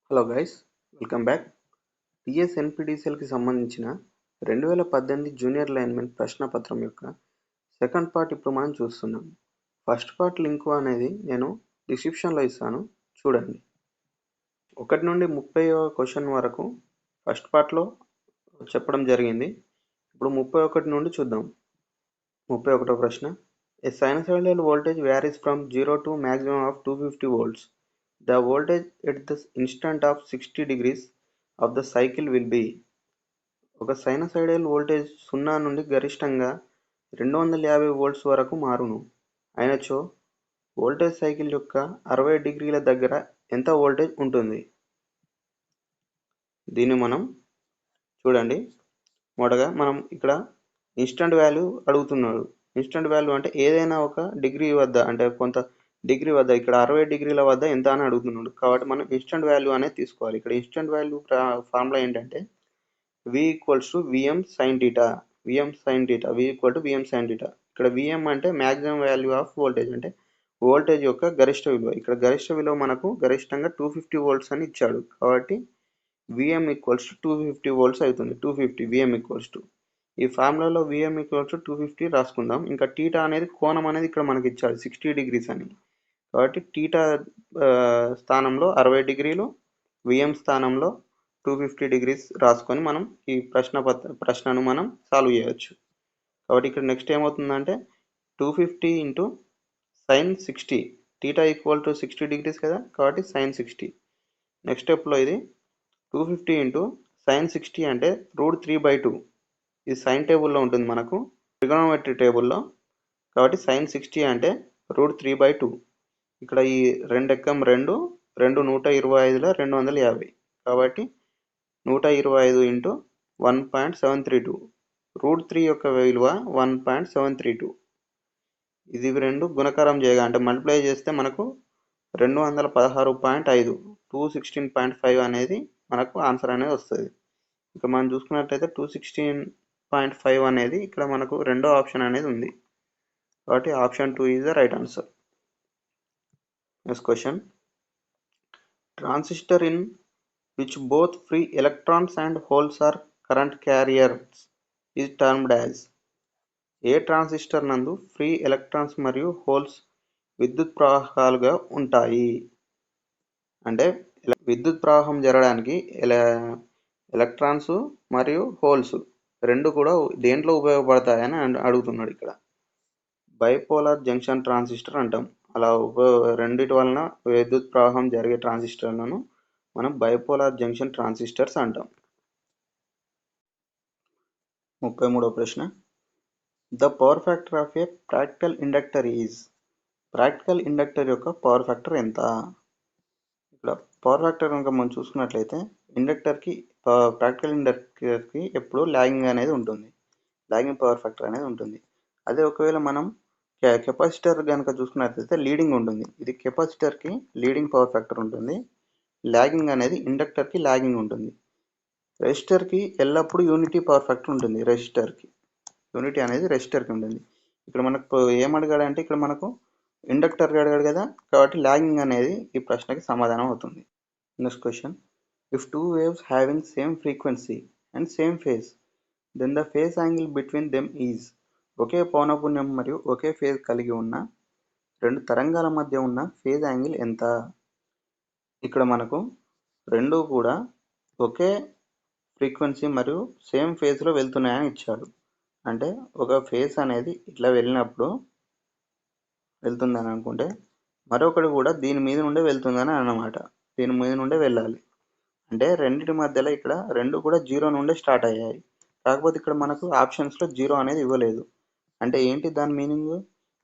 Hello guys, welcome back. TS ఎన్పిడిసిఎల్కి సంబంధించిన 2018 junior linemen ప్రశ్నపత్రం యొక్క సెకండ్ పార్ట్ ఇప్పుడు మనం చూస్తున్నాం. ఫస్ట్ పార్ట్ లింక్ అనేది నేను డిస్క్రిప్షన్లో ఇస్తాను, చూడండి. 1 నుండి 30వ క్వశ్చన్ వరకు ఫస్ట్ పార్ట్లో చెప్పడం జరిగింది. ఇప్పుడు 31 నుండి చూద్దాం. 31వ ప్రశ్న, ఏ sinusoidal voltage varies from 0 to maximum of 250 volts. The voltage at the instant of 60 degrees of the cycle will be. ఒక సైనసైడల్ వోల్టేజ్ 0 నుండి గరిష్టంగా 250 వోల్ట్స్ వరకు మారును అయినచో వోల్టేజ్ సైకిల్ యొక్క 60 డిగ్రీల దగ్గర ఎంత వోల్టేజ్ ఉంటుంది? దీన్ని మనం చూడండి. మొదటగా మనం ఇక్కడ ఇన్స్టంట్ వాల్యూ అడుగుతున్నాడు. ఇన్స్టంట్ వాల్యూ అంటే ఏదైనా ఒక డిగ్రీ వద్ద, అంటే కొంత డిగ్రీ వద్ద, ఇక్కడ 60 డిగ్రీల వద్ద ఎంత అని అడుగుతున్నాడు. కాబట్టి మనం ఇన్స్టంట్ వాల్యూ అనేది తీసుకోవాలి. ఇక్కడ ఇన్స్టంట్ వాల్యూ ఫార్ములా ఏంటంటే v equals to V M sine theta. V M sine theta, v equal to V M sine theta. ఇక్కడ విఎం అంటే మ్యాక్సిమం వాల్యూ ఆఫ్ వోల్టేజ్, అంటే వోల్టేజ్ యొక్క గరిష్ట విలువ. ఇక్కడ గరిష్ట విలువ మనకు గరిష్టంగా 250 వోల్ట్స్ అని ఇచ్చాడు. కాబట్టి విఎం ఈక్వల్స్ టు 250 వోల్ట్స్ అవుతుంది. 250 విఎం ఈక్వల్స్ టు, ఈ ఫార్ములాలో విఎం ఈక్వల్స్ టు 250 రాసుకుందాం. ఇంకా టీటా అనేది కోణం అనేది ఇక్కడ మనకి ఇచ్చాడు 60 డిగ్రీస్ అని. కాబట్టి టీటా స్థానంలో 60 డిగ్రీలు, విఎం స్థానంలో 250 డిగ్రీస్ రాసుకొని మనం ఈ ప్రశ్నను మనం సాల్వ్ చేయవచ్చు. కాబట్టి ఇక్కడ నెక్స్ట్ ఏమవుతుందంటే 250 into sine 60, theta equal to 60 degrees కదా, కాబట్టి సైన్ 60. నెక్స్ట్ స్టెప్లో ఇది 250 ఇంటూ సైన్ 60 అంటే √3/2. ఇది సైన్ టేబుల్లో ఉంటుంది మనకు, ట్రిగోనోమెట్రీ టేబుల్లో. కాబట్టి సైన్ 60 అంటే √3/2. ఇక్కడ ఈ 2 ఎక్కం 2 125లో 250, కాబట్టి 125 ఇంటూ 1.732. √3 యొక్క విలువ 1.732. ఇది రెండు గుణకారం చేయగా, అంటే మల్టిప్లై చేస్తే మనకు 216.5, 216.5 అనేది మనకు ఆన్సర్ అనేది వస్తుంది. ఇక మనం చూసుకున్నట్లయితే 216.5 అనేది ఇక్కడ మనకు రెండో ఆప్షన్ అనేది ఉంది. కాబట్టి option 2 is the right answer. Next question, transistor in which both free electrons and holes are current carriers is termed as. A transistor నందు ఫ్రీ ఎలక్ట్రాన్స్ మరియు హోల్స్ విద్యుత్ ప్రవాహాలుగా ఉంటాయి? అంటే విద్యుత్ ప్రవాహం జరగడానికి ఎలక్ట్రాన్స్ మరియు హోల్స్ రెండు కూడా దేంట్లో ఉపయోగపడతాయని అడుగుతున్నాడు. ఇక్కడ బైపోలార్ జంక్షన్ ట్రాన్సిస్టర్ అంటాం. అలా రెండిటి వలన విద్యుత్ ప్రవాహం జరిగే ట్రాన్సిస్టర్లను మనం బైపోలార్ జంక్షన్ ట్రాన్సిస్టర్స్ అంటాం. 33వ ప్రశ్న, the power factor of a practical inductor is. Practical inductor యొక్క పవర్ ఫ్యాక్టర్ ఎంత? ఇక్కడ పవర్ ఫ్యాక్టర్ కనుక మనం చూసుకున్నట్లయితే ప్రాక్టికల్ ఇండక్టర్కి ఎప్పుడు లాగింగ్ అనేది ఉంటుంది, లాగింగ్ పవర్ ఫ్యాక్టర్ అనేది ఉంటుంది. అదే ఒకవేళ మనం కెపాసిటర్ కనుక చూసుకున్నట్లయితే లీడింగ్ ఉంటుంది. ఇది కెపాసిటర్కి లీడింగ్ పవర్ ఫ్యాక్టర్ ఉంటుంది, లాగింగ్ అనేది ఇండక్టర్కి లాగింగ్ ఉంటుంది. రెసిస్టర్కి ఎల్లప్పుడూ యూనిటీ పవర్ ఫ్యాక్టర్ ఉంటుంది. యూనిటీ అనేది రెసిస్టర్కి ఉంటుంది. ఇక్కడ మనకు ఏమడిగాడంటే ఇక్కడ మనకు ఇండక్టర్ అడిగాడు కదా, కాబట్టి లాగింగ్ అనేది ఈ ప్రశ్నకి సమాధానం అవుతుంది. Next question, if two waves having same frequency and same phase then the phase angle between them is. ఒకే పౌనఃపున్యం మరియు ఒకే ఫేజ్ కలిగి ఉన్న రెండు తరంగాల మధ్య ఉన్న ఫేజ్ యాంగిల్ ఎంత? ఇక్కడ మనకు రెండు కూడా ఒకే ఫ్రీక్వెన్సీ మరియు సేమ్ ఫేజ్లో వెళ్తున్నాయని ఇచ్చాడు. అంటే ఒక ఫేజ్ అనేది ఇట్లా వెళ్తుందని అనుకుంటే మరొకటి కూడా దీని మీద నుండే వెళ్తుందని అన్నమాట. దీని మీద నుండే వెళ్ళాలి. అంటే రెండింటి మధ్యలో ఇక్కడ రెండు కూడా 0 నుండే స్టార్ట్ అయ్యాయి. కాకపోతే ఇక్కడ మనకు ఆప్షన్స్లో 0 అనేది ఇవ్వలేదు. అంటే ఏంటి దాని మీనింగ్?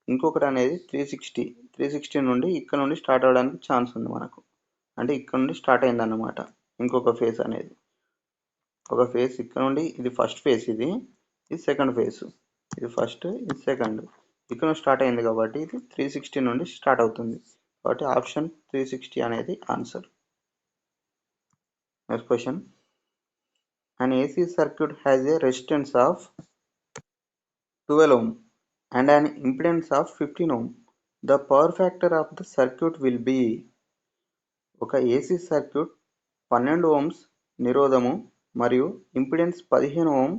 ఇంకొకటి అనేది 360 నుండి ఇక్కడ నుండి స్టార్ట్ అవ్వడానికి ఛాన్స్ ఉంది మనకు. అంటే ఇక్కడ నుండి స్టార్ట్ అయింది అన్నమాట ఇంకొక ఫేజ్ అనేది. ఒక ఫేజ్ ఇక్కడ నుండి, ఇది ఫస్ట్ ఫేజ్, ఇది సెకండ్ ఫేజ్, ఇది ఫస్ట్, ఇది సెకండ్, ఇక్కడ నుండి స్టార్ట్ అయింది కాబట్టి ఇది 360 నుండి స్టార్ట్ అవుతుంది. కాబట్టి ఆప్షన్ 360 అనేది answer. Next question, an AC circuit has a resistance of 12 ohm and an impedance of 15 ohm. The power factor of the circuit will be. ఒక AC సర్క్యూట్ 12 ohms నిరోధము మరియు ఇంపిడెన్స్ 15 ohm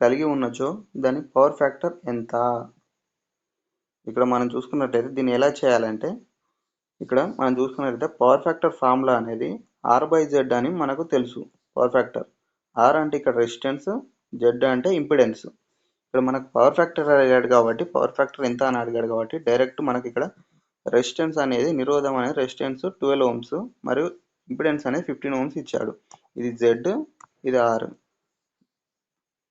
కలిగి ఉన్నచో దాని power factor ఎంత? ఇక్కడ మనం చూసుకున్నట్లయితే దీన్ని ఎలా చేయాలంటే, ఇక్కడ మనం చూసుకున్నట్లయితే పవర్ ఫ్యాక్టర్ ఫార్ములా అనేది R/Z అని మనకు తెలుసు. పవర్ ఫ్యాక్టర్ R అంటే ఇక్కడ రెసిస్టెన్స్, Z అంటే ఇంపిడెన్స్. ఇక్కడ మనకు పవర్ ఫ్యాక్టర్ అడిగాడు కాబట్టి, పవర్ ఫ్యాక్టర్ ఎంత అని అడిగాడు కాబట్టి డైరెక్ట్ మనకి ఇక్కడ రెసిస్టెన్స్ అనేది, నిరోధం అనేది రెసిస్టెన్స్ 12 ohms మరియు ఇంపిడెన్స్ అనేది 15 ohms ఇచ్చాడు. ఇది Z, ఇది R.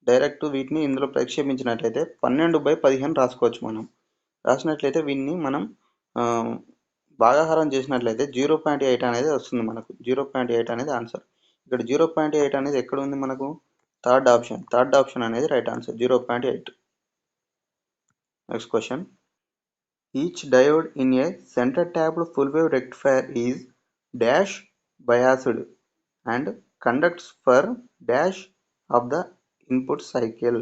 డైరెక్ట్ వీటిని ఇందులో ప్రక్షేపించినట్లయితే 12/15 రాసుకోవచ్చు. మనం రాసినట్లయితే వీటిని మనం భాగాహారం చేసినట్లయితే 0.8 అనేది వస్తుంది మనకు. 0.8 అనేది ఆన్సర్. ఇక్కడ 0.8 అనేది ఎక్కడ ఉంది మనకు? థర్డ్ ఆప్షన్ అనేది right answer, 0.8. Next question. Each diode in a centre tapped full wave rectifier is dash biased and conducts for dash of the input cycle.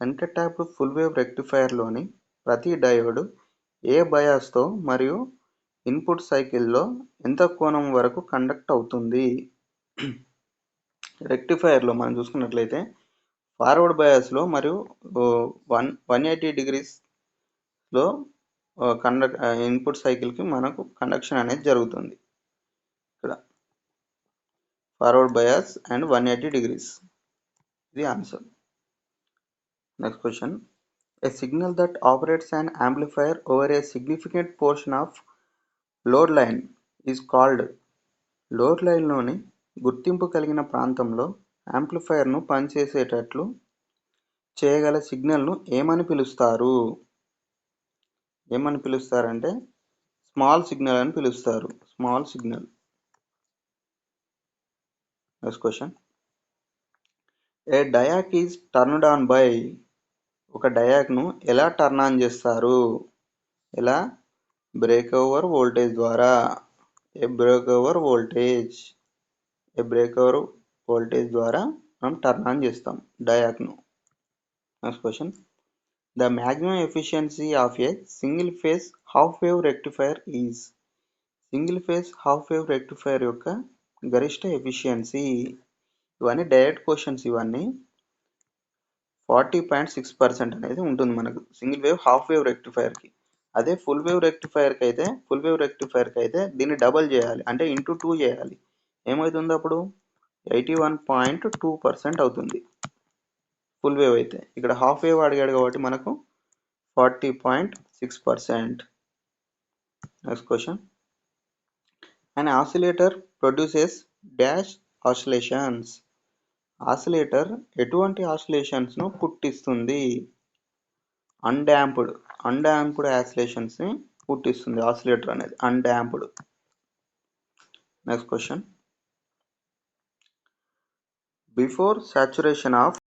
Centre tapped full wave రెక్టిఫైర్లోని ప్రతి diode ఏ బయాస్తో మరియు input సైకిల్లో ఎంత కోణం వరకు conduct అవుతుంది? రెక్టిఫైర్లో మనం చూసుకున్నట్లయితే ఫార్వర్డ్ బయాస్లో మరియు 180 degreesలో ఇన్పుట్ సైకిల్కి మనకు కండక్షన్ అనేది జరుగుతుంది. ఇక్కడ ఫార్వర్డ్ బయాస్ అండ్ 180 degrees, ఇది answer. Next question. A signal that operates an amplifier over a significant portion of load line is called. Load లైన్లోని గుర్తింపు కలిగిన ప్రాంతంలో యాంప్లిఫైయర్ను పనిచేసేటట్లు చేయగల సిగ్నల్ను ఏమని పిలుస్తారు? ఏమని పిలుస్తారంటే స్మాల్ సిగ్నల్ అని పిలుస్తారు. Small signal. Next question. A డయాక్ is turned on by. ఒక డయాక్ను ఎలా టర్న్ ఆన్ చేస్తారు? ఎలా? బ్రేక్ ఓవర్ వోల్టేజ్ ద్వారా. ఏ బ్రేక్ ఓవర్ వోల్టేజ్ ద్వారా మనం టర్న్ ఆన్ చేస్తాం డయాక్ను. Next question. The maximum efficiency of a single phase half wave rectifier is. Single phase half wave rectifier యొక్క గరిష్ట ఎఫిషియన్సీ. ఇవన్నీ డైరెక్ట్ క్వశ్చన్స్. ఇవన్నీ 40.6% అనేది ఉంటుంది మనకు సింగిల్ వేవ్ హాఫ్ వేవ్ రెక్టిఫైర్కి. అదే ఫుల్ వేవ్ రెక్టిఫైర్కి అయితే దీన్ని డబల్ చేయాలి, అంటే ఇంటూ 2 చేయాలి. ఏమవుతుంది అప్పుడు? 81.2% అవుతుంది ఫుల్ వేవ్ అయితే. ఇక్కడ హాఫ్ వేవ్ అడిగాడు కాబట్టి మనకు 40.6%. Next question. An oscillator produces dash oscillations. Oscillator ఎటువంటి ఆసిలేషన్స్ను పుట్టిస్తుంది? అన్డాంప్డ్ ఆసిలేషన్స్ని పుట్టిస్తుంది ఆసిలేటర్ అనేది, undamped. Next question. Before saturation of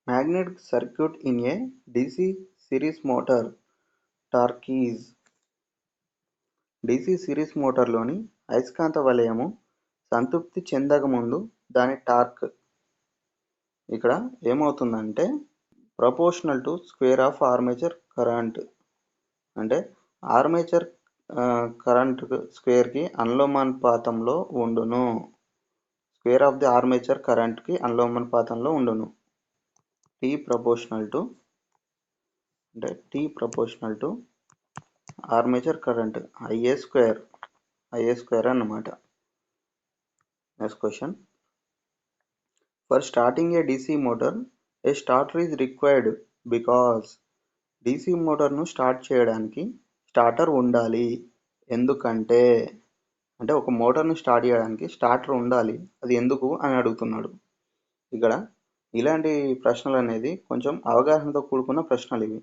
magnetic circuit in a DC series motor torque is. DC series మోటార్లోని అయస్కాంత వలయము సంతృప్తి చెందకముందు దాని టార్క్ ఇక్కడ ఏమవుతుందంటే proportional to square of armature current. అంటే ఆర్మేచర్ కరెంట్ స్క్వేర్కి అనులోమానుపాతంలో ఉండును. స్క్వేర్ ఆఫ్ ది ఆర్మేచర్ కరెంట్కి అనులోమానుపాతంలో ఉండును. T proportional to armature current IA square అన్నమాట. Next question. For starting a DC motor, a starter is required because. DC మోటార్ను start చేయడానికి స్టార్టర్ ఉండాలి. ఎందుకంటే, అంటే ఒక మోటార్ను స్టార్ట్ చేయడానికి స్టార్టర్ ఉండాలి, అది ఎందుకు అని అడుగుతున్నాడు. ఇక్కడ ఇలాంటి ప్రశ్నలు అనేది కొంచెం అవగాహనతో కూడుకున్న ప్రశ్నలు ఇవి.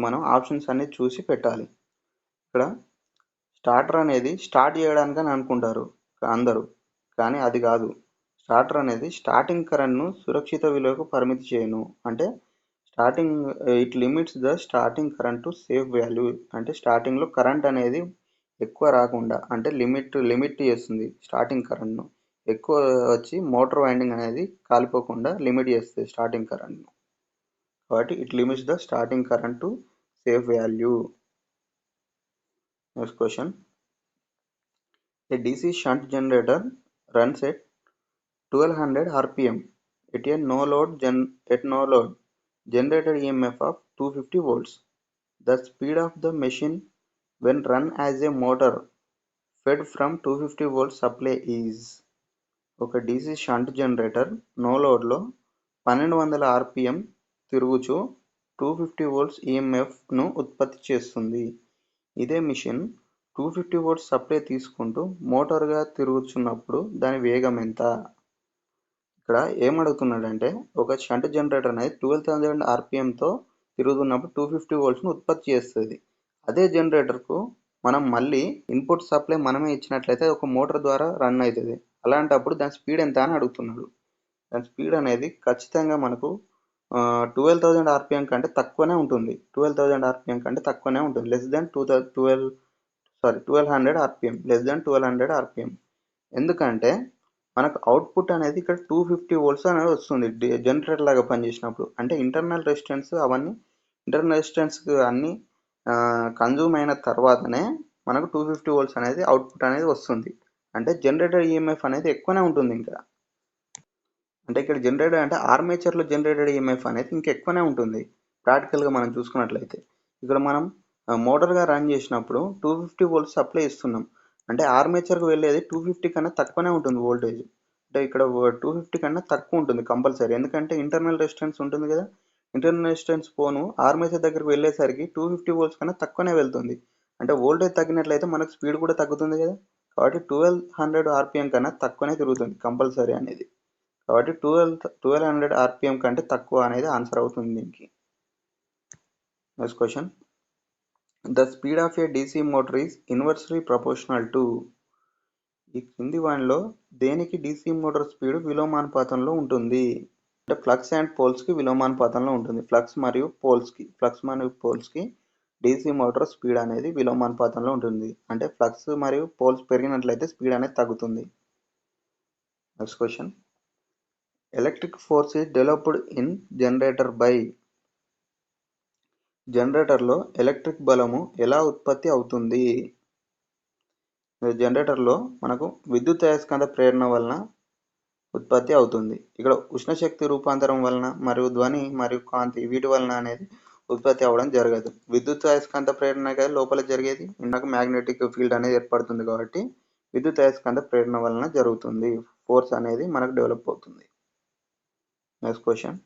మనం ఆప్షన్స్ అన్ని చూసి పెట్టాలి. ఇక్కడ స్టార్టర్ అనేది స్టార్ట్ చేయడానికి అని అనుకుంటారు అందరూ, కానీ అది కాదు. స్టార్టర్ అనేది స్టార్టింగ్ కరెంట్ను సురక్షిత విలువకు పరిమితి చేయను. అంటే it limits the starting current to safe value. అంటే స్టార్టింగ్లో కరెంట్ అనేది ఎక్కువ రాకుండా, అంటే లిమిట్ చేస్తుంది స్టార్టింగ్ కరెంట్ను. ఎక్కువ వచ్చి మోటార్ వైండింగ్ అనేది కాలిపోకుండా లిమిట్ చేస్తుంది స్టార్టింగ్ కరెంట్ను. కాబట్టి it limits the starting current to safe value. Next question. A DC shunt generator runs at 1200 rpm at no load generated EMF of 250 volts. The speed of the machine when run as a motor fed from 250 volt supply is. ఒక DC shunt generator no లోడ్లో 1200 rpm తిరుగుచు 250 volts EMFను ఉత్పత్తి చేస్తుంది. ఇదే machine 250 volts supply తీసుకుంటూ మోటార్గా తిరుగుతున్నప్పుడు దాని వేగం ఎంత? ఇక్కడ ఏమడుగుతున్నాడంటే ఒక షంట్ జనరేటర్ అనేది 12,000 rpmతో తిరుగుతున్నప్పుడు 250 voltsను ఉత్పత్తి చేస్తుంది. అదే జనరేటర్కు మనం మళ్ళీ ఇన్పుట్ సప్లై మనమే ఇచ్చినట్లయితే ఒక మోటార్ ద్వారా రన్ అవుతుంది. అలాంటప్పుడు దాని స్పీడ్ ఎంత అని అడుగుతున్నాడు. దాని స్పీడ్ అనేది ఖచ్చితంగా మనకు 12,000 rpm కంటే తక్కువనే ఉంటుంది. 12,000 rpm కంటే తక్కువనే ఉంటుంది. Less than 1200 rpm. ఎందుకంటే మనకు అవుట్పుట్ అనేది ఇక్కడ 250 volts అనేది వస్తుంది జనరేటర్ లాగా పనిచేసినప్పుడు. అంటే ఇంటర్నల్ రెసిస్టెన్స్ అన్ని కన్జ్యూమ్ అయిన తర్వాతనే మనకు 250 volts అనేది అవుట్పుట్ అనేది వస్తుంది. అంటే జనరేటర్ ఈఎంఎఫ్ అనేది ఎక్కువనే ఉంటుంది. ఇంకా అంటే ఇక్కడ జనరేటర్ అంటే ఆర్మేచర్లో జనరేటెడ్ ఈఎంఎఫ్ అనేది ఇంకా ఎక్కువనే ఉంటుంది ప్రాక్టికల్గా మనం చూసుకున్నట్లయితే. ఇక్కడ మనం మోటార్గా రన్ చేసినప్పుడు 250 volts సప్లై ఇస్తున్నాం. అంటే ఆర్మేచర్కి వెళ్ళేది 250 కన్నా తక్కువనే ఉంటుంది వోల్టేజ్. అంటే ఇక్కడ 250 కన్నా తక్కువ ఉంటుంది కంపల్సరీ. ఎందుకంటే ఇంటర్నల్ రెసిస్టెన్స్ ఉంటుంది కదా, ఇంటర్నల్ రెసిస్టెన్స్ పోను ఆర్మేచర్ దగ్గరికి వెళ్ళేసరికి 250 volts కన్నా తక్కువనే వెళ్తుంది. అంటే వోల్టేజ్ తగ్గినట్లయితే మనకు స్పీడ్ కూడా తగ్గుతుంది కదా. కాబట్టి 1200 rpm కన్నా తక్కువనే తిరుగుతుంది కంపల్సరీ అనేది. కాబట్టి 1200 rpm కంటే తక్కువ అనేది ఆన్సర్ అవుతుంది దీనికి. Next question. The speed of A DC motor is inversely proportional to. ఈ కింది వానిలో దేనికి DC మోటార్ స్పీడ్ విలోమానుపాతంలో ఉంటుంది? అంటే ఫ్లక్స్ అండ్ పోల్స్కి విలోమానుపాతంలో ఉంటుంది. ఫ్లక్స్ మరియు పోల్స్కి DC మోటార్ స్పీడ్ అనేది విలోమానుపాతంలో ఉంటుంది. అంటే ఫ్లక్స్ మరియు పోల్స్ పెరిగినట్లయితే స్పీడ్ అనేది తగ్గుతుంది. Next question. Electric force is developed in generator by. జనరేటర్లో ఎలక్ట్రిక్ బలము ఎలా ఉత్పత్తి అవుతుంది? జనరేటర్లో మనకు విద్యుత్ అయస్కాంత ప్రేరణ వలన ఉత్పత్తి అవుతుంది. ఇక్కడ ఉష్ణశక్తి రూపాంతరం వలన మరియు ధ్వని మరియు కాంతి వీటి వలన అనేది ఉత్పత్తి అవ్వడం జరగదు. విద్యుత్ అయస్కాంత ప్రేరణ కదా లోపల జరిగేది. ఇందాక మ్యాగ్నెటిక్ ఫీల్డ్ అనేది ఏర్పడుతుంది కాబట్టి విద్యుత్ అయస్కాంత ప్రేరణ వలన జరుగుతుంది. ఫోర్స్ అనేది మనకు డెవలప్ అవుతుంది. Next question.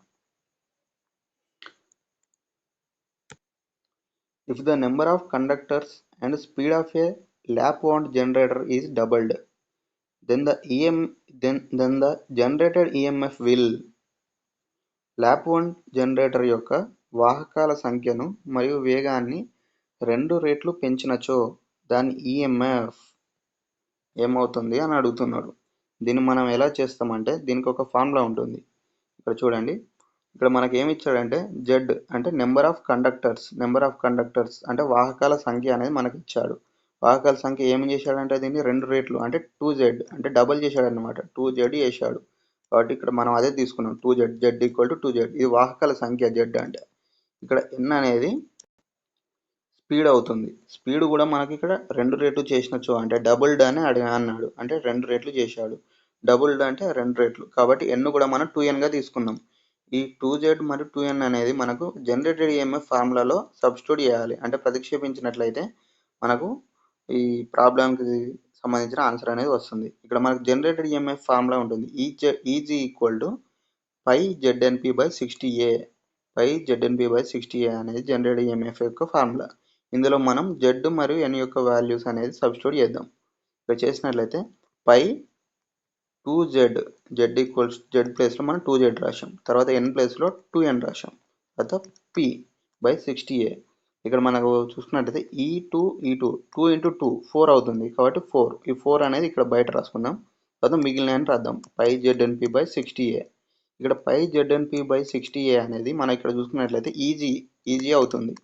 If the number of conductors and speed of a lap wound generator is doubled, then the generated EMF will. Lap wound generator యొక్క వాహకాల సంఖ్యను మరియు వేగాన్ని 2 రెట్లు పెంచినచో దాని ఈఎంఎఫ్ ఏమవుతుంది అని అడుగుతున్నాడు. దీన్ని మనం ఎలా చేస్తామంటే దీనికి ఒక ఫార్ములా ఉంటుంది. ఇక్కడ చూడండి, ఇక్కడ మనకి ఏమి ఇచ్చాడంటే జెడ్ అంటే నెంబర్ ఆఫ్ కండక్టర్స్ అంటే వాహకాల సంఖ్య అనేది మనకి ఇచ్చాడు. వాహకాల సంఖ్య ఏమి చేశాడంటే దీన్ని 2 రెట్లు అంటే 2z అంటే డబల్ చేశాడు అనమాట. 2z చేశాడు. కాబట్టి ఇక్కడ మనం అదే తీసుకున్నాం. z equal to 2z. ఇది వాహకాల సంఖ్య z అంటే. ఇక్కడ n అనేది స్పీడ్ అవుతుంది. స్పీడ్ కూడా మనకి ఇక్కడ 2 రెట్లు చేసినచో అంటే డబుల్డ్ అని అన్నాడు. అంటే 2 రెట్లు చేశాడు. డబుల్డ్ అంటే 2 రెట్లు. కాబట్టి n కూడా మనం 2n గా తీసుకున్నాం. ఈ 2z మరియు 2n అనేది మనకు జనరేటెడ్ ఈఎంఎఫ్ ఫార్ములాలో సబ్స్టిట్యూట్ చేయాలి. అంటే ప్రతిక్షేపించినట్లయితే మనకు ఈ ప్రాబ్లంకి సంబంధించిన ఆన్సర్ అనేది వస్తుంది. ఇక్కడ మనకు జనరేటెడ్ ఈఎంఎఫ్ ఫార్ములా ఉంటుంది. E G equal to pi ZNP/60A. Pi ZNP/60A అనేది జనరేటెడ్ ఈఎంఎఫ్ యొక్క ఫార్ములా. ఇందులో మనం Z మరియు N యొక్క వాల్యూస్ అనేది సబ్స్టిట్యూట్ చేద్దాం. ఇక్కడ చేసినట్లయితే పై 2z ఈక్వల్స్ z ప్లేస్లో మనం 2z రాసాం. తర్వాత n ప్లేస్లో 2n రాసాం. తర్వాత P/60A. ఇక్కడ మనకు చూసుకున్నట్లయితే E2 2 × 2 4 అవుతుంది. కాబట్టి 4. ఈ 4 అనేది ఇక్కడ బయట రాసుకుందాం. తర్వాత మిగిలిన రాద్దాం. పై ZNP/60A. ఇక్కడ పై ZNP/60A అనేది మనం ఇక్కడ చూసుకున్నట్లయితే ఈజీ అవుతుంది.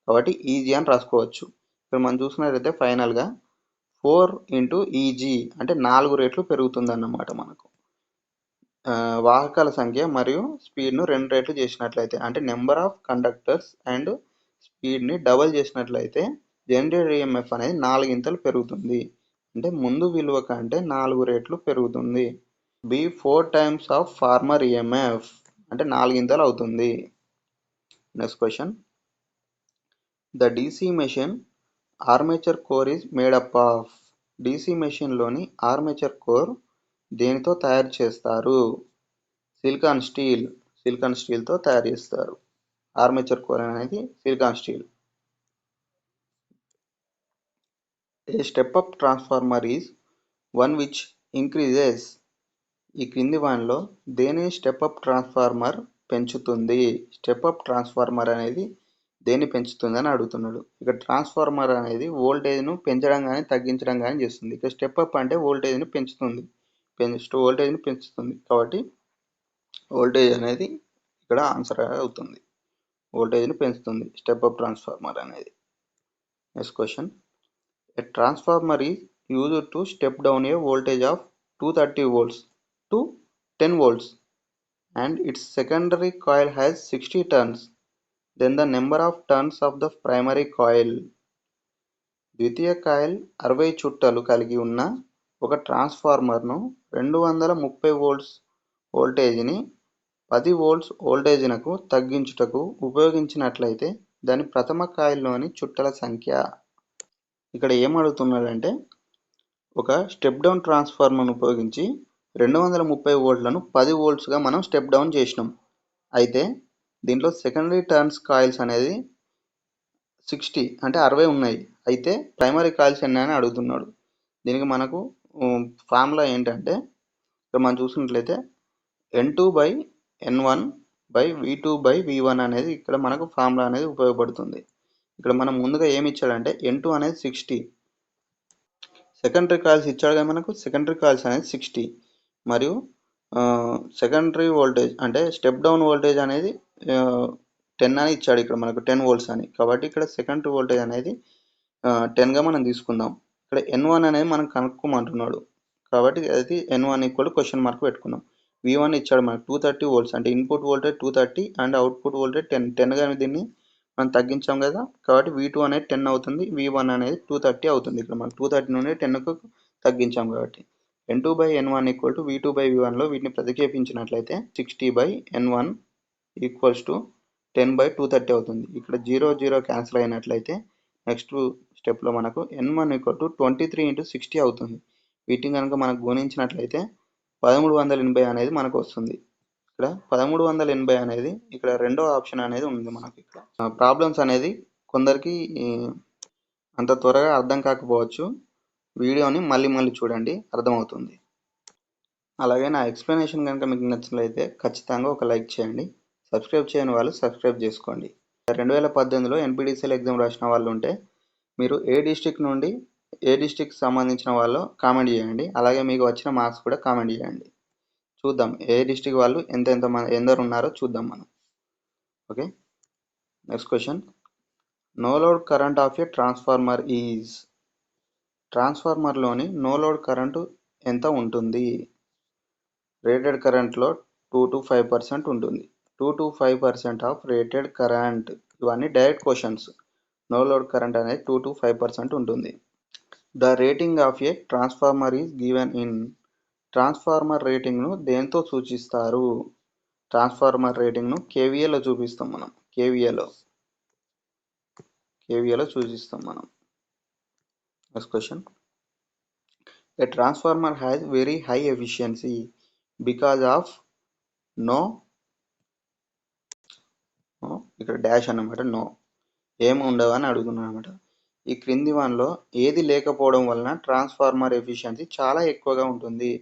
కాబట్టి ఈజీ అని రాసుకోవచ్చు. ఇక్కడ మనం చూసుకున్నట్లయితే ఫైనల్గా 4 × EG అంటే 4 రెట్లు పెరుగుతుంది అన్నమాట. మనకు వాహకాల సంఖ్య మరియు స్పీడ్ను 2 రెట్లు చేసినట్లయితే అంటే నెంబర్ ఆఫ్ కండక్టర్స్ అండ్ స్పీడ్ని డబల్ చేసినట్లయితే జనరేటెడ్ ఈఎంఎఫ్ అనేది 4 ఇంతలు పెరుగుతుంది. అంటే ముందు విలువ కంటే 4 రెట్లు పెరుగుతుంది. B 4 times of former EMF అంటే 4 ఇంతలు అవుతుంది. Next question, the DC machine armature core is made up of. DC మెషిన్లోని ఆర్మేచర్ కోర్ దేనితో తయారు చేస్తారు? సిలికాన్ స్టీల్తో తయారు చేస్తారు. ఆర్మేచర్ కోర్ అనేది silicon steel. A step up transformer is one which increases. ఈ క్రింది వానిలో దేనిని స్టెప్ అప్ ట్రాన్స్ఫార్మర్ పెంచుతుంది? స్టెప్ అప్ ట్రాన్స్ఫార్మర్ అనేది దేన్ని పెంచుతుంది అని అడుగుతున్నాడు. ఇక ట్రాన్స్ఫార్మర్ అనేది వోల్టేజ్ను పెంచడం కానీ తగ్గించడం కానీ చేస్తుంది. ఇక స్టెప్ అప్ అంటే వోల్టేజ్ని పెంచుతుంది. కాబట్టి వోల్టేజ్ అనేది ఇక్కడ ఆన్సర్ అవుతుంది. వోల్టేజ్ని పెంచుతుంది స్టెప్ అప్ ట్రాన్స్ఫార్మర్ అనేది. Next question, a transformer is used to step down a voltage of 230 volts to 10 volts and its secondary coil has 60 turns. Then the number of turns of the primary coil. ద్వితీయ coil 60 చుట్టలు కలిగి ఉన్న ఒక ట్రాన్స్ఫార్మర్ను 230 volts వోల్టేజ్ని 10 volts వోల్టేజ్నకు తగ్గించుటకు ఉపయోగించినట్లయితే దాని ప్రథమ కాయిల్లోని చుట్టల సంఖ్య. ఇక్కడ ఏం అడుగుతున్నాడంటే ఒక స్టెప్ డౌన్ ట్రాన్స్ఫార్మర్ను ఉపయోగించి 230 వోల్ట్లను 10 వోల్ట్స్గా మనం స్టెప్ డౌన్ చేసినాం. అయితే దీంట్లో సెకండరీ టర్న్స్ కాయిల్స్ అనేది 60 అంటే 60 ఉన్నాయి. అయితే ప్రైమరీ కాయిల్స్ ఎన్ని అని అడుగుతున్నాడు. దీనికి మనకు ఫార్ములా ఏంటంటే ఇక్కడ మనం చూసినట్లయితే N2/N1/V2/V1 అనేది ఇక్కడ మనకు ఫార్ములా అనేది ఉపయోగపడుతుంది. ఇక్కడ మనం ముందుగా ఏమి ఇచ్చాడంటే N2 అనేది 60, సెకండరీ కాయిల్స్ ఇచ్చాడు కదా మనకు. సెకండరీ కాయిల్స్ అనేది 60 మరియు సెకండరీ వోల్టేజ్ అంటే స్టెప్ డౌన్ వోల్టేజ్ అనేది 10 అని ఇచ్చాడు ఇక్కడ మనకు, 10 వోల్ట్స్ అని. కాబట్టి ఇక్కడ సెకండరీ వోల్టేజ్ అనేది 10గా మనం తీసుకుందాం. ఇక్కడ N1 అనేది మనం కనుక్కోమంటున్నాడు కాబట్టి అది N1 క్వశ్చన్ మార్క్ పెట్టుకున్నాం. V1 ఇచ్చాడు మనకు 230 వోల్ట్స్ అంటే input voltage 230 and output voltage 10గా దీన్ని మనం తగ్గించాం కదా. కాబట్టి V2 అనేది 10 అవుతుంది, V1 అనేది 230 అవుతుంది. ఇక్కడ మనం 230 నుండి 10కు తగ్గించాం కాబట్టి N2/N1 V2/V1లో వీటిని ప్రతిక్షేపించినట్లయితే 60/N1 = 10/230 అవుతుంది. ఇక్కడ 0 0 క్యాన్సిల్ అయినట్లయితే నెక్స్ట్ స్టెప్లో మనకు N1 23 × 60 అవుతుంది. వీటిని కనుక మనకు గుణించినట్లయితే 1380 అనేది మనకు వస్తుంది. ఇక్కడ 1380 అనేది ఇక్కడ రెండో ఆప్షన్ అనేది ఉంది మనకి. ఇక్కడ ప్రాబ్లమ్స్ అనేది కొందరికి అంత త్వరగా అర్థం కాకపోవచ్చు. వీడియోని మళ్ళీ చూడండి, అర్థమవుతుంది. అలాగే నా ఎక్స్ప్లెనేషన్ కనుక మీకు నచ్చినట్లయితే ఖచ్చితంగా ఒక లైక్ చేయండి. సబ్స్క్రైబ్ చేయని వాళ్ళు సబ్స్క్రైబ్ చేసుకోండి. 2018లో NPTCL ఎగ్జామ్ రాసిన వాళ్ళు ఉంటే మీరు ఏ డిస్ట్రిక్ట్ సంబంధించిన వాళ్ళు కామెంట్ చేయండి. అలాగే మీకు వచ్చిన మార్క్స్ కూడా కామెంట్ చేయండి. చూద్దాం ఏ డిస్ట్రిక్ట్ వాళ్ళు ఎందరు ఉన్నారో చూద్దాం మనం. Okay, next question, no load current of a transformer is. ట్రాన్స్ఫార్మర్లోని నో లోడ్ కరెంటు ఎంత ఉంటుంది? రేటెడ్ కరెంట్లో 2 to 5% ఉంటుంది. 2 to 5% ఆఫ్ రేటెడ్ కరెంట్. ఇవన్నీ direct questions. No load current అనేది 2 to 5% ఉంటుంది. The rating of a transformer is given in. Transformer రేటింగ్ను దేంతో సూచిస్తారు? ట్రాన్స్ఫార్మర్ రేటింగ్ను KVAలో చూపిస్తాం మనం. KVAలో సూచిస్తాం మనం. Next question, a transformer has very high efficiency because of no. ఇక్కడ డాష్ అన్నమాట, నో ఏమి ఉండవు అని అడుగుతున్నాను అనమాట. ఈ క్రింది వానిలో ఏది లేకపోవడం వలన ట్రాన్స్ఫార్మర్ ఎఫిషియన్సీ చాలా ఎక్కువగా ఉంటుంది?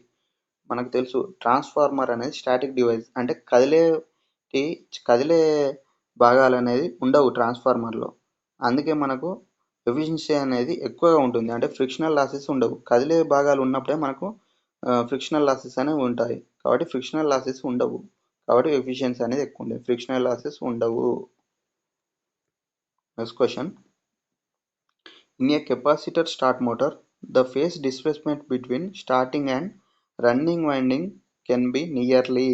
మనకు తెలుసు ట్రాన్స్ఫార్మర్ అనేది స్టాటిక్ డివైస్ అంటే కదిలే భాగాలు అనేది ఉండవు ట్రాన్స్ఫార్మర్లో. అందుకే మనకు ఎఫిషియన్సీ అనేది ఎక్కువగా ఉంటుంది. అంటే ఫ్రిక్షనల్ లాసెస్ ఉండవు. కదిలే భాగాలు ఉన్నప్పుడే మనకు ఫ్రిక్షనల్ లాసెస్ అనేవి ఉంటాయి. కాబట్టి ఫ్రిక్షనల్ లాసెస్ ఉండవు, కాబట్టి ఎఫిషియన్సీ అనేది ఎక్కువ ఉంటుంది. ఫ్రిక్షనల్ లాసెస్ ఉండవు. Next question, in A capacitor start motor the phase displacement between starting and running winding can be nearly.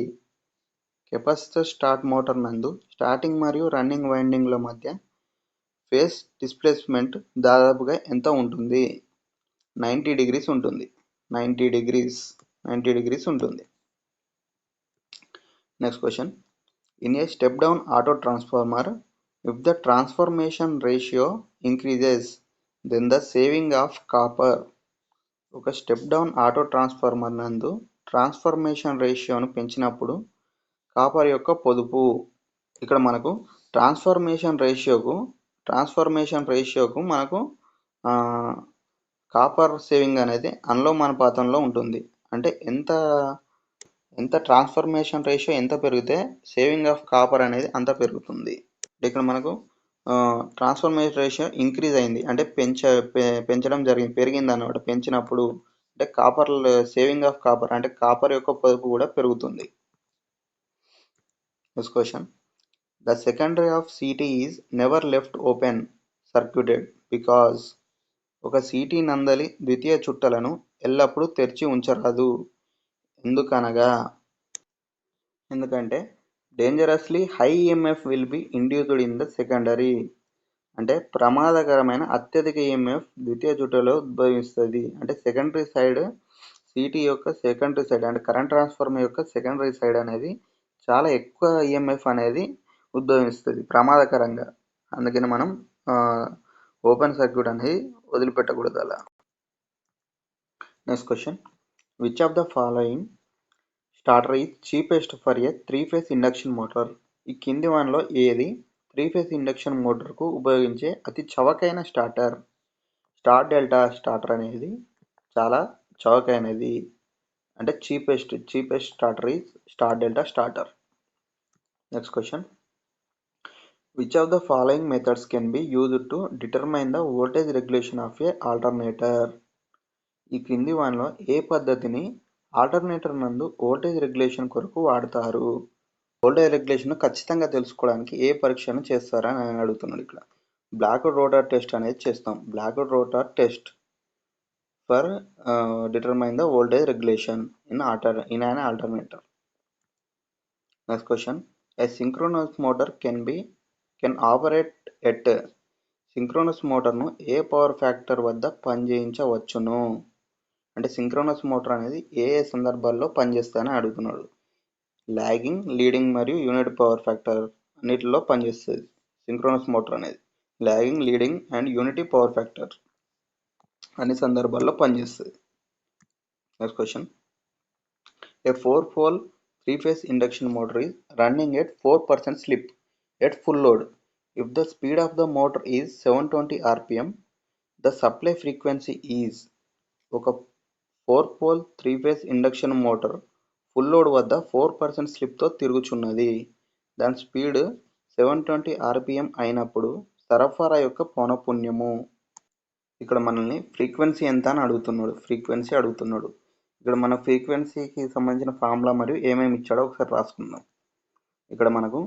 Capacitor start motor నందు స్టార్టింగ్ మరియు రన్నింగ్ వైండింగ్ల మధ్య ఫేజ్ డిస్ప్లేస్మెంట్ దాదాపుగా ఎంత ఉంటుంది? 90 డిగ్రీస్ ఉంటుంది. 90 డిగ్రీస్ ఉంటుంది. Next question, in a step down auto transformer if the transformation ratio increases then the saving of copper. ఒక step down auto transformer నందు ట్రాన్స్ఫర్మేషన్ రేషియోను పెంచినప్పుడు కాపర్ యొక్క పొదుపు. ఇక్కడ మనకు ట్రాన్స్ఫర్మేషన్ రేషియోకు మనకు కాపర్ సేవింగ్ అనేది అనులోమానుపాతంలో ఉంటుంది. అంటే ఎంత ట్రాన్స్ఫర్మేషన్ రేషియో ఎంత పెరిగితే సేవింగ్ ఆఫ్ కాపర్ అనేది అంత పెరుగుతుంది. ఇక్కడ మనకు ట్రాన్స్ఫర్మేషన్ రేషియో ఇంక్రీజ్ అయింది అంటే పెంచడం జరిగింది, పెరిగింది అన్నమాట. పెంచినప్పుడు అంటే కాపర్ సేవింగ్ ఆఫ్ కాపర్ అంటే కాపర్ యొక్క పొదుపు కూడా పెరుగుతుంది. Next question, the secondary of city is never left open circuited because. ఒక సిటీ నందలి ద్వితీయ చుట్టలను ఎల్లప్పుడూ తెరిచి ఉంచరాదు. ఎందుకంటే dangerously high EMF will be induced in the secondary. అంటే ప్రమాదకరమైన అత్యధిక ఈఎంఎఫ్ ద్వితీయ చుట్టలో ఉద్భవిస్తుంది. అంటే సెకండరీ సైడ్, సిటీ యొక్క సెకండరీ సైడ్ అంటే కరెంట్ ట్రాన్స్ఫార్మర్ యొక్క సెకండరీ సైడ్ అనేది చాలా ఎక్కువ ఈఎంఎఫ్ అనేది ఉద్భవిస్తుంది ప్రమాదకరంగా. అందుకని మనం ఓపెన్ సర్క్యూట్ అనేది వదిలిపెట్టకూడదు అలా. Next question, which of the following starter is cheapest for a 3-phase induction motor. ఈ కింది వానిలో ఏది 3-phase ఇండక్షన్ మోటార్కు ఉపయోగించే అతి చవకైన స్టార్టర్? స్టార్ డెల్టా స్టార్టర్ అనేది చాలా చవకైనది. అంటే cheapest starter is star delta starter. Next question, which of the following methods can be used to determine the voltage regulation of A alternator. ఈ క్రింది వానిలో ఏ పద్ధతిని ఆల్టర్నేటర్ నందు వోల్టేజ్ రెగ్యులేషన్ కొరకు వాడతారు? వోల్టేజ్ రెగ్యులేషన్ ఖచ్చితంగా తెలుసుకోవడానికి ఏ పరీక్షను చేస్తారని నేను అడుగుతున్నాడు. ఇక్కడ బ్లాక్వుడ్ రోటర్ టెస్ట్ అనేది చేస్తాం. Blackwood rotor test for determine the voltage regulation in an alternator. Next question, a synchronous motor can operate at. Synchronous మోటార్ను ఏ పవర్ ఫ్యాక్టర్ వద్ద పనిచేయించవచ్చును? అంటే సింక్రోనస్ మోటార్ అనేది ఏ సందర్భాల్లో పనిచేస్తాయని అడుగుతున్నాడు. లాగింగ్, లీడింగ్ మరియు యూనిట్ పవర్ ఫ్యాక్టర్ అన్నిటిలో పనిచేస్తుంది సింక్రోనస్ మోటార్ అనేది. Lagging, leading and unity power factor అన్ని సందర్భాల్లో పనిచేస్తుంది. Next question, a 4-pole 3-phase induction motor is running at 4% slip at full load. If the speed of the motor is 720 rpm, the supply frequency is. ఒక 4-pole 3-phase induction motor full load వద్ద 4% స్లిప్తో తిరుగుచున్నది. దాని speed 720 rpm అయినప్పుడు సరఫరా యొక్క పౌనఃపున్యము. ఇక్కడ మనల్ని frequency ఎంత అని అడుగుతున్నాడు. ఇక్కడ మన ఫ్రీక్వెన్సీకి సంబంధించిన ఫార్ములా మరియు ఏమేమి ఇచ్చాడో ఒకసారి రాసుకుందాం. ఇక్కడ మనకు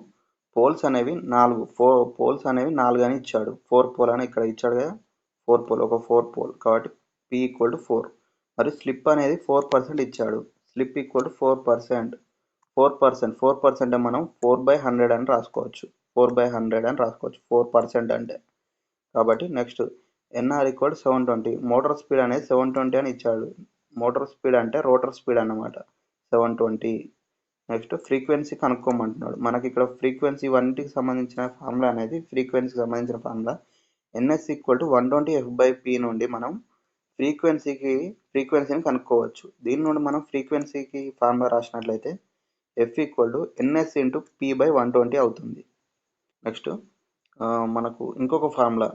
పోల్స్ అనేవి 4 అని ఇచ్చాడు. 4 పోల్ అని ఇక్కడ ఇచ్చాడు కదా, 4 పోల్, ఒక 4 పోల్ కాబట్టి P = 4. మరియు స్లిప్ అనేది 4% ఇచ్చాడు. స్లిప్ = 4%. 4% మనం 4/100 అని రాసుకోవచ్చు. 4% అంటే. కాబట్టి నెక్స్ట్ NR = 720. మోటార్ స్పీడ్ అనేది 720 అని ఇచ్చాడు. మోటార్ స్పీడ్ అంటే రోటర్ స్పీడ్ అన్నమాట, 720. నెక్స్ట్ ఫ్రీక్వెన్సీ కనుక్కోమంటున్నాడు. మనకి ఇక్కడ ఫ్రీక్వెన్సీ ఇవన్నిటికి సంబంధించిన ఫార్ములా అనేది NS = 120f/p నుండి మనం ఫ్రీక్వెన్సీని కనుక్కోవచ్చు. దీని నుండి మనం ఫ్రీక్వెన్సీకి ఫార్ములా రాసినట్లయితే F = NS × p/120 అవుతుంది. నెక్స్ట్ మనకు ఇంకొక ఫార్ములా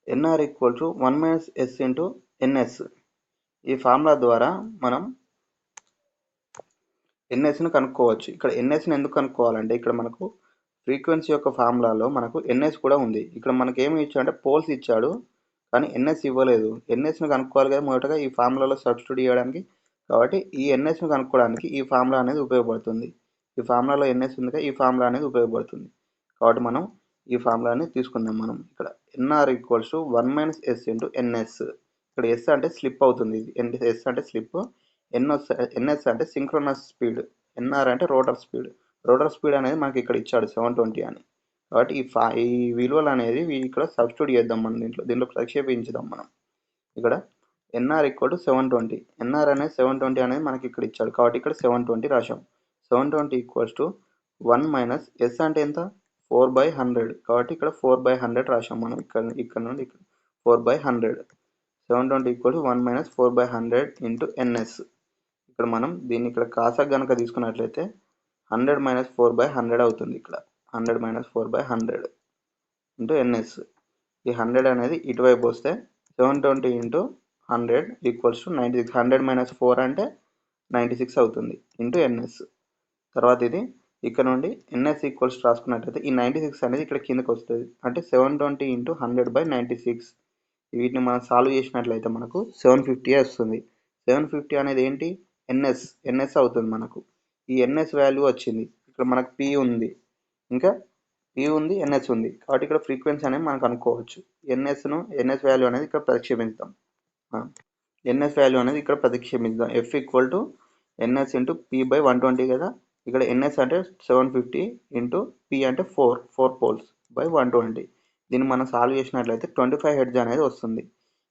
NR = 1 - s × ns. ఈ ఫార్ములా ద్వారా మనం NSని కనుక్కోవచ్చు. ఇక్కడ NSని ఎందుకు కనుక్కోవాలంటే ఇక్కడ మనకు ఫ్రీక్వెన్సీ యొక్క ఫార్ములాలో మనకు NS కూడా ఉంది. ఇక్కడ మనకి ఏమి ఇచ్చాడంటే పోల్స్ ఇచ్చాడు కానీ NS ఇవ్వలేదు. NSని కనుక్కోవాలి కదా మొదటగా ఈ ఫార్ములాలో సబ్స్టిట్యూట్ చేయడానికి. కాబట్టి ఈ NSని కనుక్కోవడానికి ఈ ఫార్ములా అనేది ఉపయోగపడుతుంది. ఈ ఫార్ములాలో NS ఉంది కదా, ఈ ఫార్ములా అనేది ఉపయోగపడుతుంది. కాబట్టి మనం ఈ ఫార్ములాని తీసుకుందాం. మనం ఇక్కడ NR = 1 - s × ns. ఇక్కడ S అంటే స్లిప్ అవుతుంది. S అంటే స్లిప్, NS అంటే సింక్రోనస్ స్పీడ్, NR అంటే రోటర్ స్పీడ్ అనేది మనకి ఇక్కడ ఇచ్చాడు 720 అని. కాబట్టి ఈ విలువలు అనేది ఇక్కడ సబ్స్టిట్యూట్ చేద్దాం. మనం దీంట్లో ప్రక్షేపించుదాం. మనం ఇక్కడ ఎన్ఆర్ ఈక్వల్ టు 720. ఎన్ఆర్ అనేది 720 అనేది మనకి ఇక్కడ ఇచ్చాడు కాబట్టి ఇక్కడ 720 రాశాం. 720 ఈక్వల్స్ టు 1 మైనస్ ఎస్ అంటే ఎంత 4/100 కాబట్టి ఇక్కడ 4/100 రాశాం మనం ఇక్కడ నుండి 4/100. 720 equal to 1 minus 4/100 into N S. ఇక్కడ మనం దీన్ని ఇక్కడ కాసా కనుక తీసుకున్నట్లయితే 100 మైనస్ 4/100 అవుతుంది. ఇక్కడ 100 మైనస్ 4/100 ఇంటూ ఎన్ఎస్. ఈ 100 అనేది ఇటువైపు వస్తే 720 ఇంటూ 100 ఈక్వల్స్ టు 96. 100 మైనస్ 4 అంటే 96 అవుతుంది ఇంటూ ఎన్ఎస్. తర్వాత ఇది ఇక్కడ నుండి ఎన్ఎస్ ఈక్వల్స్ రాసుకున్నట్లయితే ఈ 96 అనేది ఇక్కడ కిందకి వస్తుంది. అంటే 720 ఇంటూ 100/96. వీటిని మనం సాల్వ్ చేసినట్లయితే మనకు 750 వస్తుంది. 750 అనేది ఏంటి ఎన్ఎస్ అవుతుంది మనకు. ఈ ఎన్ఎస్ వాల్యూ వచ్చింది. ఇక్కడ మనకు పి ఉంది, ఇంకా పి ఉంది, ఎన్ఎస్ ఉంది కాబట్టి ఇక్కడ ఫ్రీక్వెన్సీ అనేది మనకు అనుకోవచ్చు. ఎన్ఎస్ వాల్యూ అనేది ఇక్కడ ప్రతిక్షేపిద్దాం. ఎన్ఎస్ వాల్యూ అనేది ఇక్కడ ప్రతిక్షేపిద్దాం. F equal to NS into పి/120 కదా. ఇక్కడ ఎన్ఎస్ అంటే 750 ఇంటూ పి అంటే 4 పోల్స్ బై 120. దీన్ని మనం సాల్వ్ చేసినట్లయితే 25 హెర్ట్జ్ అనేది వస్తుంది.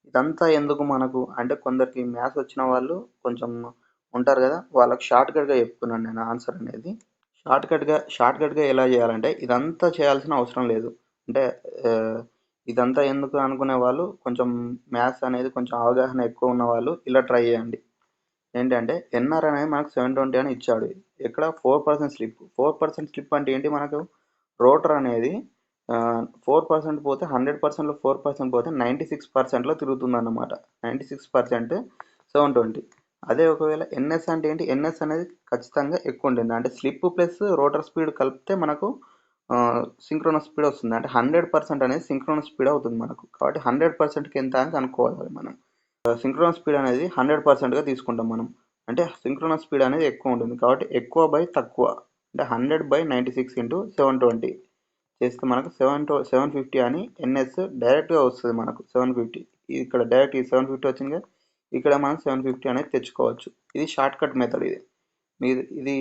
ఇదంతా ఎందుకు మనకు అంటే కొందరికి మ్యాథ్స్ వచ్చిన వాళ్ళు కొంచెం ఉంటారు కదా, వాళ్ళకి షార్ట్కట్గా చెప్తున్నాను నేను ఆన్సర్ అనేది. షార్ట్కట్గా ఎలా చేయాలంటే ఇదంతా చేయాల్సిన అవసరం లేదు. అంటే ఇదంతా ఎందుకు అనుకునే వాళ్ళు కొంచెం మ్యాథ్స్ అనేది కొంచెం అవగాహన ఎక్కువ ఉన్న వాళ్ళు ఇలా ట్రై చేయండి. ఏంటంటే ఎన్ఆర్ అనేది మనకు 720 అని ఇచ్చాడు. ఇక్కడ 4% స్లిప్. 4% స్లిప్ అంటే ఏంటి, మనకు రోటర్ అనేది 4% పోతే 100%లో 4% పోతే 96%లో తిరుగుతుంది అన్నమాట. 96% 720. అదే ఒకవేళ ఎన్ఎస్ అంటే ఏంటి, ఎన్ఎస్ అనేది ఖచ్చితంగా ఎక్కువ ఉంటుంది. అంటే స్లిప్ ప్లస్ రోటర్ స్పీడ్ కలిపితే మనకు సింక్రోనస్ స్పీడ్ వస్తుంది. అంటే 100% అనేది సింక్రోనస్ స్పీడ్ అవుతుంది మనకు. కాబట్టి 100%కి ఎంత అని కనుక్కోవాలి మనం. సింక్రోనస్ స్పీడ్ అనేది 100%గా తీసుకుంటాం మనం. అంటే సింక్రోనస్ స్పీడ్ అనేది ఎక్కువ ఉంటుంది కాబట్టి ఎక్కువ బై తక్కువ అంటే 100/96 ఇంటూ 720 చేస్తే మనకు 750 అని ఎన్ఎస్ డైరెక్ట్గా వస్తుంది మనకు. 750 ఇక్కడ డైరెక్ట్ ఈ 750 వచ్చింది కదా, ఇక్కడ మనం 750 అనేది తెచ్చుకోవచ్చు. ఇది షార్ట్ కట్ మెథడ్. ఇది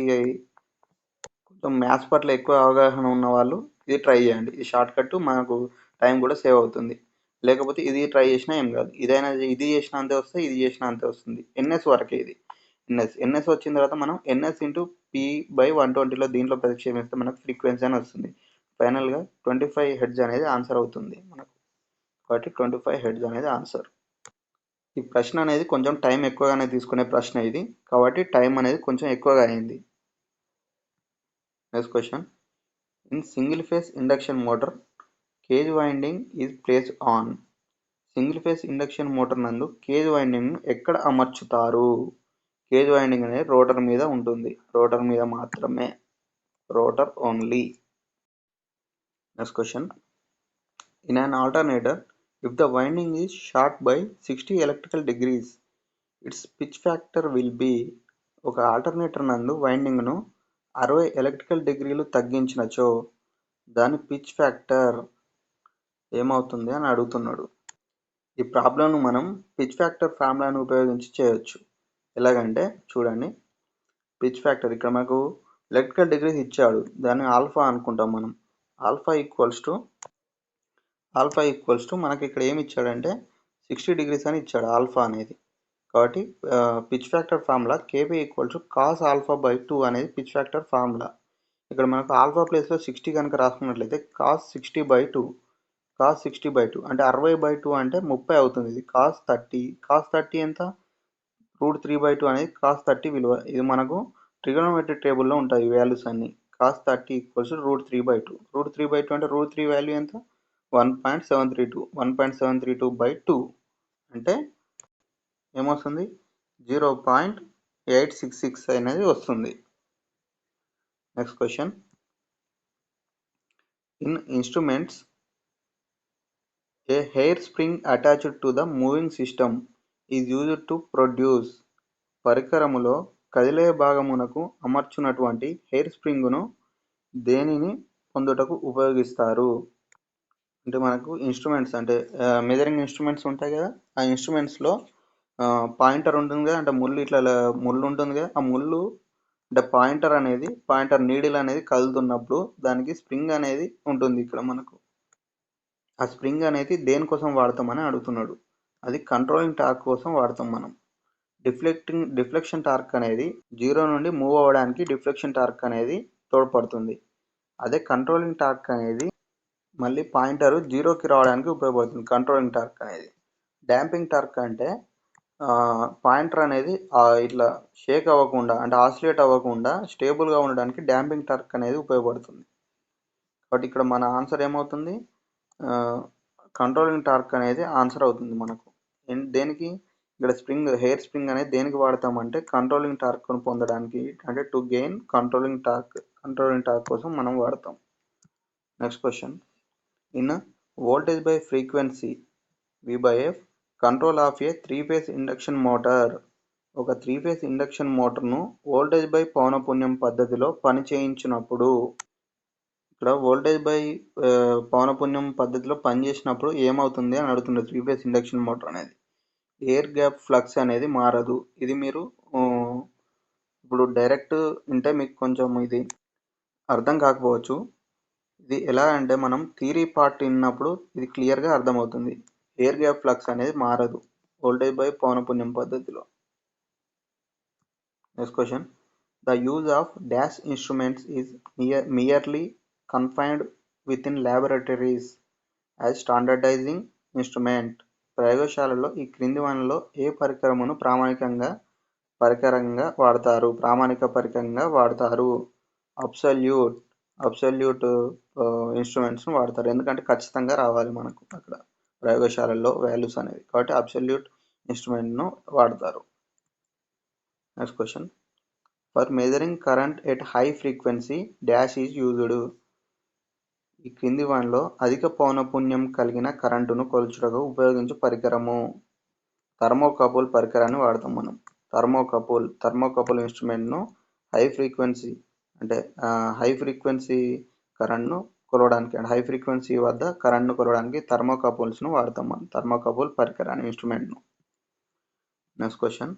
కొంచెం మ్యాథ్స్ పట్ల ఎక్కువ అవగాహన ఉన్న వాళ్ళు ఇది ట్రై చేయండి. ఈ షార్ట్ కట్ మనకు టైం కూడా సేవ్ అవుతుంది. లేకపోతే ఇది ట్రై చేసినా ఏం కాదు, ఇది చేసినా అంతే వస్తుంది, ఇది చేసినా అంతే వస్తుంది. ఎన్ఎస్ వరకే ఇది. ఎన్ఎస్ వచ్చిన తర్వాత మనం ఎన్ఎస్ ఇంటూ పి/120లో దీంట్లో ప్రతిక్షేపిస్తే మనకు ఫ్రీక్వెన్సీ అని వస్తుంది. ఫైనల్గా 25 హెర్ట్జ్ అనేది ఆన్సర్ అవుతుంది మనకు. కాబట్టి 25 హెర్ట్జ్ అనేది ఆన్సర్. ఈ ప్రశ్న అనేది కొంచెం టైం ఎక్కువగానే తీసుకునే ప్రశ్న ఇది కాబట్టి టైం అనేది కొంచెం ఎక్కువగా అయింది. Next question. In single phase induction motor cage winding is placed on. Single phase induction motor నందు కేజ్ వైండింగ్ ఎక్కడ అమర్చుతారు? కేజ్ వైండింగ్ అనేది రోటర్ మీద ఉంటుంది. రోటర్ మీద మాత్రమే, rotor only. Next question. In an alternator if the winding is short by 60 electrical degrees its pitch factor will be. ఒక alternator నందు వైండింగ్ను 60 ఎలక్ట్రికల్ డిగ్రీలు తగ్గించినచో దాని పిచ్ ఫ్యాక్టర్ ఏమవుతుంది అని అడుగుతున్నాడు. ఈ ప్రాబ్లంను మనం పిచ్ ఫ్యాక్టర్ ఫార్ములాను ఉపయోగించి చేయొచ్చు. ఎలాగంటే చూడండి, పిచ్ ఫ్యాక్టర్ ఇక్కడ మనకు ఎలక్ట్రికల్ డిగ్రీస్ ఇచ్చాడు, దాన్ని ఆల్ఫా అనుకుంటాం మనం. ఆల్ఫా ఈక్వల్స్ టు మనకి ఇక్కడ ఏమి ఇచ్చాడంటే 60 degrees అని ఇచ్చాడు ఆల్ఫా అనేది. కాబట్టి pitch factor formula KP equals to cos ఆల్ఫా/2 అనేది పిచ్ ఫ్యాక్టర్ ఫార్ములా. ఇక్కడ మనకు ఆల్ఫా ప్లేస్లో 60 కనుక రాసుకున్నట్లయితే కాస్ 60/2 అంటే 60/2 అంటే 30 అవుతుంది. ఇది కాస్ 30 ఎంత √3/2 అనేది కాస్ 30 విలువ. ఇది మనకు ట్రిగోనోమెట్రిక్ టేబుల్లో ఉంటాయి ఈ వాల్యూస్ అన్ని. Cos 30 equals √3/2. √3/2 అంటే √3 వాల్యూ ఎంత 1.732/2 అంటే ఏమొస్తుంది 0.866 అనేది వస్తుంది. Next question. In instruments a hair spring attached to the moving system is used to produce. పరికరములో కదిలే భాగమునకు అమర్చునటువంటి హెయిర్ స్ప్రింగ్ను దేనిని పొందుటకు ఉపయోగిస్తారు? అంటే మనకు ఇన్స్ట్రుమెంట్స్ అంటే మెజరింగ్ ఇన్స్ట్రుమెంట్స్ ఉంటాయి కదా, ఆ ఇన్స్ట్రుమెంట్స్లో పాయింటర్ ఉంటుంది కదా, అంటే ముళ్ళు ఉంటుంది కదా, ఆ ముళ్ళు అంటే పాయింటర్ నీడిల్ అనేది కదులుతున్నప్పుడు దానికి స్ప్రింగ్ అనేది ఉంటుంది ఇక్కడ మనకు. ఆ స్ప్రింగ్ అనేది దేనికోసం వాడతామని అడుగుతున్నాడు. అది కంట్రోలింగ్ టార్క్ కోసం వాడతాం మనం. డిఫ్లెక్షన్ టార్క్ అనేది 0 నుండి మూవ్ అవ్వడానికి డిఫ్లెక్షన్ టార్క్ అనేది తోడ్పడుతుంది. అదే కంట్రోలింగ్ టార్క్ అనేది మళ్ళీ పాయింటర్ 0కి రావడానికి ఉపయోగపడుతుంది. కంట్రోలింగ్ టార్క్ అనేది. డాంపింగ్ టార్క్ అంటే పాయింటర్ అనేది ఇట్లా షేక్ అవ్వకుండా అంటే ఆసిలేట్ అవ్వకుండా స్టేబుల్గా ఉండడానికి డాంపింగ్ టార్క్ అనేది ఉపయోగపడుతుంది. బట్ ఇక్కడ మన ఆన్సర్ ఏమవుతుంది, కంట్రోలింగ్ టార్క్ అనేది ఆన్సర్ అవుతుంది మనకు. దేనికి ఇక్కడ హెయిర్ స్ప్రింగ్ అనేది దేనికి వాడతామంటే కంట్రోలింగ్ టార్క్ను పొందడానికి, అంటే టు గెయిన్ కంట్రోలింగ్ టార్క్ కోసం మనం వాడతాం. Next question, in voltage by frequency V/F control of A 3-phase induction motor. ఒక 3-phase ఇండక్షన్ మోటార్ను వోల్టేజ్ బై పౌనపున్యం పద్ధతిలో పని చేయించినప్పుడు, ఇక్కడ వోల్టేజ్ బై పౌనపున్యం పద్ధతిలో పనిచేసినప్పుడు ఏమవుతుంది అని అడుగుతుంది. 3-phase ఇండక్షన్ మోటార్ అనేది ఎయిర్ గ్యాప్ ఫ్లక్స్ అనేది మారదు. ఇది మీరు ఇప్పుడు డైరెక్ట్ అంటే మీకు కొంచెం ఇది అర్థం కాకపోవచ్చు. ఇది ఎలా అంటే మనం థియరీ పార్ట్ విన్నప్పుడు ఇది క్లియర్గా అర్థమవుతుంది. ఎయిర్ గ్యాప్ ఫ్లక్స్ అనేది మారదు వోల్టేజ్ బై పౌనపున్యం పద్ధతిలో. Next question, the use of dash instruments is merely confined within laboratories as standardising instrument. ప్రయోగశాలలో ఈ క్రింది వానిలో ఏ పరికరమును ప్రామాణిక పరికరంగా వాడతారు? అబ్సల్యూట్ ఇన్స్ట్రుమెంట్స్ను వాడతారు. ఎందుకంటే ఖచ్చితంగా రావాలి మనకు అక్కడ ప్రయోగశాలల్లో వాల్యూస్ అనేవి, కాబట్టి అబ్సల్యూట్ ఇన్స్ట్రుమెంట్ను వాడతారు. Next question, for measuring current at high frequency dash is used. ఈ క్రింది వానిలో అధిక పౌనపున్యం కలిగిన కరెంటును కొలుచుటకు ఉపయోగించే పరికరము. థర్మోకపుల్ పరికరాన్ని వాడతాం మనం. థర్మోకపుల్ ఇన్స్ట్రుమెంట్ను హై ఫ్రీక్వెన్సీ కరెంట్ను కొలవడానికి, అంటే హై ఫ్రీక్వెన్సీ వద్ద కరెంట్ను కొలవడానికి థర్మోకపుల్స్ను వాడతాం మనం. థర్మోకపుల్ పరికరాన్ని ఇన్స్ట్రుమెంట్ను. నెక్స్ట్ క్వశ్చన్,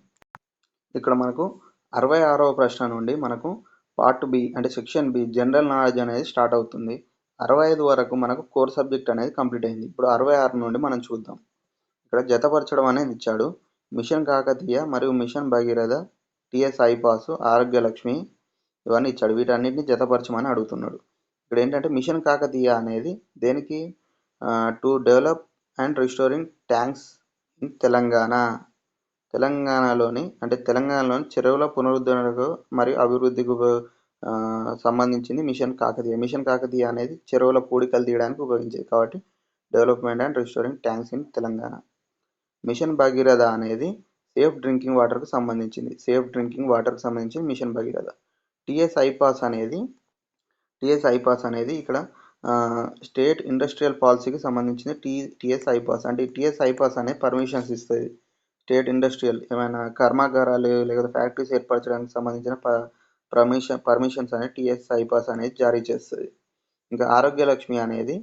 ఇక్కడ మనకు 66వ ప్రశ్న నుండి మనకు పార్ట్ బి అంటే సెక్షన్ బి జనరల్ నాలెడ్జ్ అనేది స్టార్ట్ అవుతుంది. 65 వరకు మనకు కోర్ సబ్జెక్ట్ అనేది కంప్లీట్ అయింది. ఇప్పుడు 66 నుండి మనం చూద్దాం. ఇక్కడ జతపరచడం అనేది ఇచ్చాడు. మిషన్ కాకతీయ మరియు mission Bhagiratha, TS iPASS, Arogyalakshmi ఇవన్నీ ఇచ్చాడు. వీటన్నిటిని జతపరచమని అడుగుతున్నాడు. ఇక్కడ ఏంటంటే మిషన్ కాకతీయ అనేది దేనికి, to develop and restoring tanks in తెలంగాణలోని చెరువుల పునరుద్ధరణకు మరియు అభివృద్ధికి సంబంధించింది మిషన్ కాకతీయ. మిషన్ కాకతీయ అనేది చెరువుల పూడికలు తీయడానికి ఉపయోగించేది, కాబట్టి development and restoring tanks in Telangana. Mission Bhagiratha అనేది సేఫ్ డ్రింకింగ్ వాటర్కు సంబంధించి మిషన్ భగీరథ. టిఎస్ ఐపాస్ అనేది ఇక్కడ స్టేట్ ఇండస్ట్రియల్ పాలసీకి సంబంధించిన టిఎస్ ఐపాస్. అంటే టిఎస్ ఐపాస్ అనేది పర్మిషన్స్ ఇస్తుంది. స్టేట్ ఇండస్ట్రియల్ ఏమైనా కర్మాగారాలు లేదా ఫ్యాక్టరీస్ ఏర్పరచడానికి సంబంధించిన పర్మిషన్స్ అనేది టిఎస్ ఐపాస్ అనేది జారీ చేస్తుంది. ఇంకా ఆరోగ్యలక్ష్మి అనేది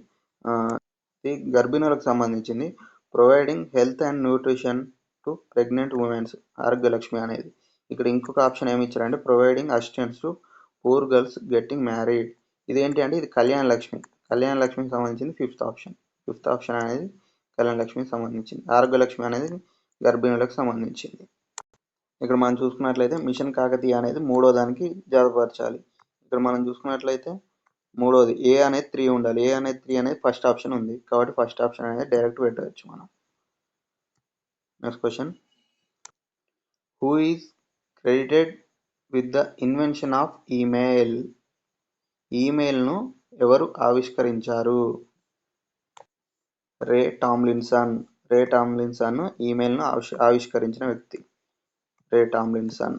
గర్భిణులకు సంబంధించింది. Providing health and nutrition to pregnant womens. Arogyalakshmi అనేది ఇక్కడ ఇంకొక ఆప్షన్ ఏమి ఇచ్చారంటే providing assistance to poor girls getting married. ఇదేంటి అంటే ఇది కళ్యాణ లక్ష్మికి సంబంధించింది. ఫిఫ్త్ ఆప్షన్ అనేది కళ్యాణ లక్ష్మికి సంబంధించింది. ఆరోగ్యలక్ష్మి అనేది గర్భిణులకు సంబంధించింది. ఇక్కడ మనం చూసుకున్నట్లయితే మిషన్ కాకతీయ అనేది 3వ దానికి జతపరచాలి. ఇక్కడ మనం చూసుకున్నట్లయితే 3వది ఏ అనేది 3 ఉండాలి. ఏ అనేది 3 అనేది ఫస్ట్ ఆప్షన్ ఉంది, కాబట్టి ఫస్ట్ ఆప్షన్ అనేది డైరెక్ట్ పెట్టవచ్చు మనం. Next question, who is credited with the invention of email. ఈమెయిల్ను ఎవరు ఆవిష్కరించారు? రే టామ్లిన్సన్ ఈమెయిల్ను ఆవిష్కరించిన వ్యక్తి Ray Tomlinson.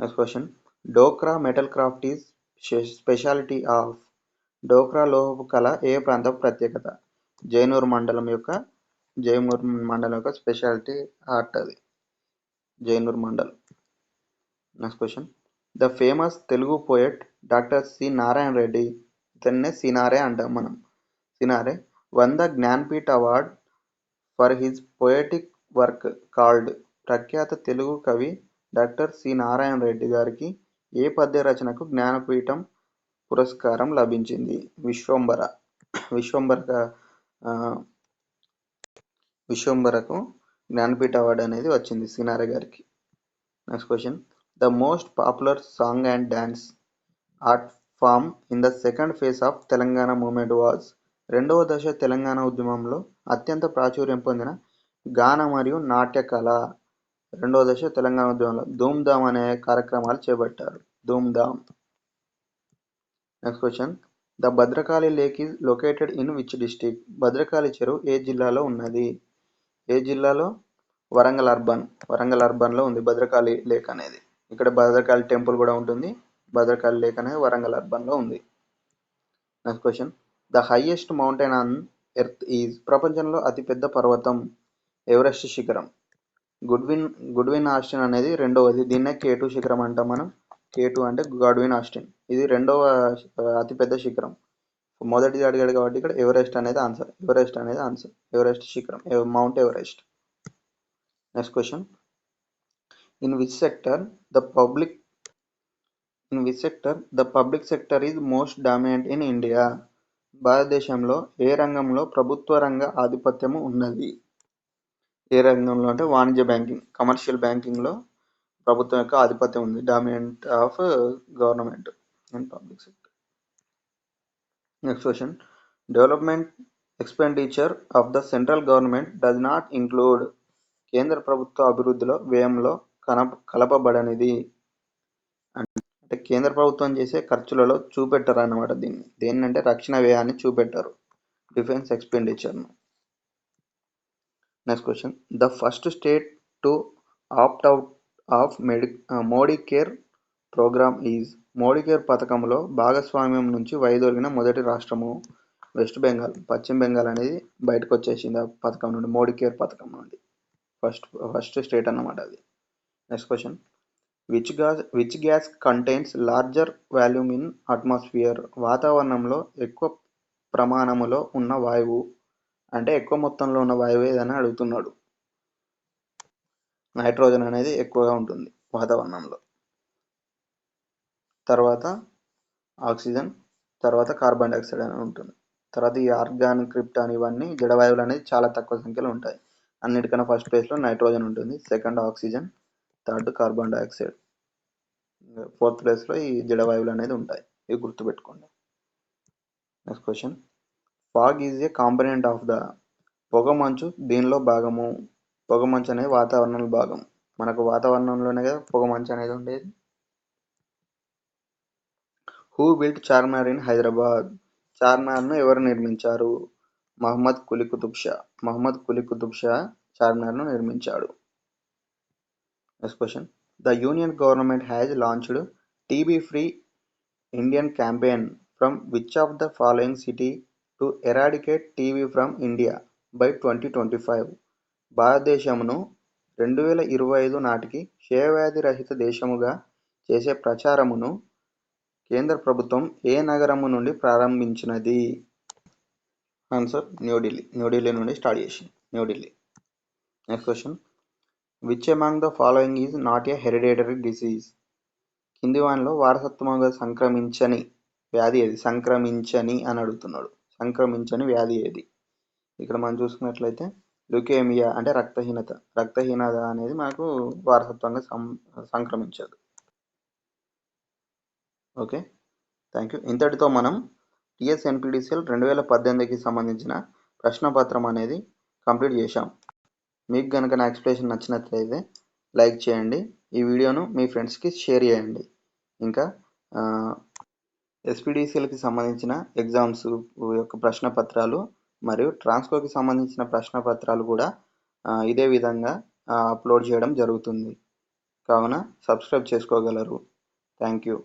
Next question, Dhokra metal craft is speciality of. Dhokra లోహపు కళ ఏ ప్రాంతం ప్రత్యేకత? జైనూర్ మండలం యొక్క స్పెషాలిటీ ఆర్ట్ అది, Jainoor mandal. Next question, the famous Telugu poet doctor C Narayana Reddy, ఇతన్నే సినారే అంటాం మనం. Cinare won the Jnanpith award for his poetic work called. ప్రఖ్యాత తెలుగు కవి డాక్టర్ సి నారాయణ రెడ్డి గారికి ఏ పద్య రచనకు జ్ఞానపీఠం పురస్కారం లభించింది? విశ్వంబర విశ్వంబరకు జ్ఞానపీఠ అవార్డు అనేది వచ్చింది సినారె గారికి. Next question, the most popular song and dance art form in the second phase of Telangana movement was. రెండవ దశ తెలంగాణ ఉద్యమంలో అత్యంత ప్రాచుర్యం పొందిన గాన మరియు నాట్య కళ. రెండవ దశ తెలంగాణ ఉద్యమంలో ధూమ్ధామ్ అనే కార్యక్రమాలు చేపట్టారు. Dhoom Dham. Next question, the Bhadrakali lake is located in which district. Bhadrakali చెరువు ఏ జిల్లాలో ఉన్నది? ఏ జిల్లాలో? వరంగల్ అర్బన్. వరంగల్ అర్బన్లో ఉంది భద్రకాళి లేక్ అనేది. ఇక్కడ భద్రకాళి టెంపుల్ కూడా ఉంటుంది. భద్రకాళి లేక్ అనేది వరంగల్ అర్బన్లో ఉంది. Next question, the highest mountain on earth is. ప్రపంచంలో అతిపెద్ద పర్వతం ఎవరెస్ట్ శిఖరం. గుడ్విన్ ఆస్టిన్ అనేది రెండవది. దీన్నే K2 శిఖరం అంటాం మనం. K2 అంటే గాడ్విన్ ఆస్టిన్. ఇది రెండవ అతిపెద్ద శిఖరం. మొదటిది అడిగాడు కాబట్టి ఇక్కడ ఎవరెస్ట్ అనేది ఆన్సర్. ఎవరెస్ట్ శిఖరం, mount Everest. Next question, in which sector the public sector is most dominant in India. భారతదేశంలో ఏ రంగంలో ప్రభుత్వ రంగ ఆధిపత్యము ఉన్నది? ఏ రంగంలో అంటే వాణిజ్య బ్యాంకింగ్, కమర్షియల్ బ్యాంకింగ్లో ప్రభుత్వం యొక్క ఆధిపత్యం ఉంది. Dominant of government and public sector. Next question, development expenditure of the central government does not include. కేంద్ర ప్రభుత్వ అభివృద్ధిలో వ్యయంలో కలపబడనిది. అంటే కేంద్ర ప్రభుత్వం చేసే ఖర్చులలో చూపెట్టరు అన్నమాట. దేన్నంటే రక్షణ వ్యయాన్ని చూపెట్టరు, డిఫెన్స్ ఎక్స్పెండిచర్ను. Next question, the first state to opt out of Modi care programme is. Modi care పథకంలో భాగస్వామ్యం నుంచి వైదొలిగిన మొదటి రాష్ట్రము వెస్ట్ బెంగాల్. పశ్చిమ బెంగాల్ అనేది బయటకు వచ్చేసింది ఆ పథకం నుండి, మోడీ కేర్ పథకం నుండి. ఫస్ట్ స్టేట్ అన్నమాట అది. Next question, which gas contains larger volume in atmosphere. వాతావరణంలో ఎక్కువ ప్రమాణములో ఉన్న వాయువు అంటే ఎక్కువ మొత్తంలో ఉన్న వాయువు ఏదని అడుగుతున్నాడు. నైట్రోజన్ అనేది ఎక్కువగా ఉంటుంది వాతావరణంలో. తర్వాత ఆక్సిజన్, తర్వాత కార్బన్ డైఆక్సైడ్ అనేది ఉంటుంది. తర్వాత ఈ ఆర్గాన్, క్రిప్టాన్ ఇవన్నీ జడవాయువులు అనేది చాలా తక్కువ సంఖ్యలో ఉంటాయి. అన్నిటికన్నా ఫస్ట్ ప్లేస్లో నైట్రోజన్ ఉంటుంది, second oxygen, third carbon dioxide, fourth ప్లేస్లో ఈ జడవాయువులు అనేది ఉంటాయి. ఇవి గుర్తుపెట్టుకోండి. Next question, fog is a component of the. పొగమంచు దీనిలో భాగము. పొగమంచు అనేది వాతావరణంలో భాగం. మనకు వాతావరణంలోనే కదా పొగమంచు అనేది ఉండేది. Who built Charminar in Hyderabad. చార్మినార్ను ఎవరు నిర్మించారు? మహమ్మద్ కులీ కుతుబ్ షా చార్మినార్ను నిర్మించాడు. Next question, the union government has launched TB free Indian campaign from which of the following city to eradicate TB from India by 2025. భారతదేశమును 2025 నాటికి క్షయవ్యాధి రహిత దేశముగా చేసే ప్రచారమును కేంద్ర ప్రభుత్వం ఏ నగరము నుండి ప్రారంభించినది? ఆన్సర్ న్యూఢిల్లీ నుండి స్టార్ట్ చేసింది. New Delhi. Next question, which among the following is not a hereditary disease. కింది వానిలో వారసత్వంగా సంక్రమించని వ్యాధి ఏది? సంక్రమించని అని అడుగుతున్నాడు. సంక్రమించని వ్యాధి ఏది? ఇక్కడ మనం చూసుకున్నట్లయితే లుకేమియా అంటే రక్తహీనత అనేది మనకు వారసత్వంగా సంక్రమించదు. Okay, thank you. ఇంతటితో మనం TSNPTCL 2018కి సంబంధించిన ప్రశ్నపత్రం అనేది కంప్లీట్ చేశాం. మీకు కనుక నా ఎక్స్ప్లెనేషన్ నచ్చినట్లయితే లైక్ చేయండి, ఈ వీడియోను మీ ఫ్రెండ్స్కి షేర్ చేయండి. ఇంకా SPDCLకి సంబంధించిన ఎగ్జామ్స్ యొక్క ప్రశ్నపత్రాలు మరియు ట్రాన్స్కోకి సంబంధించిన ప్రశ్నపత్రాలు కూడా ఇదే విధంగా అప్లోడ్ చేయడం జరుగుతుంది. కావున సబ్స్క్రైబ్ చేసుకోగలరు. Thank you.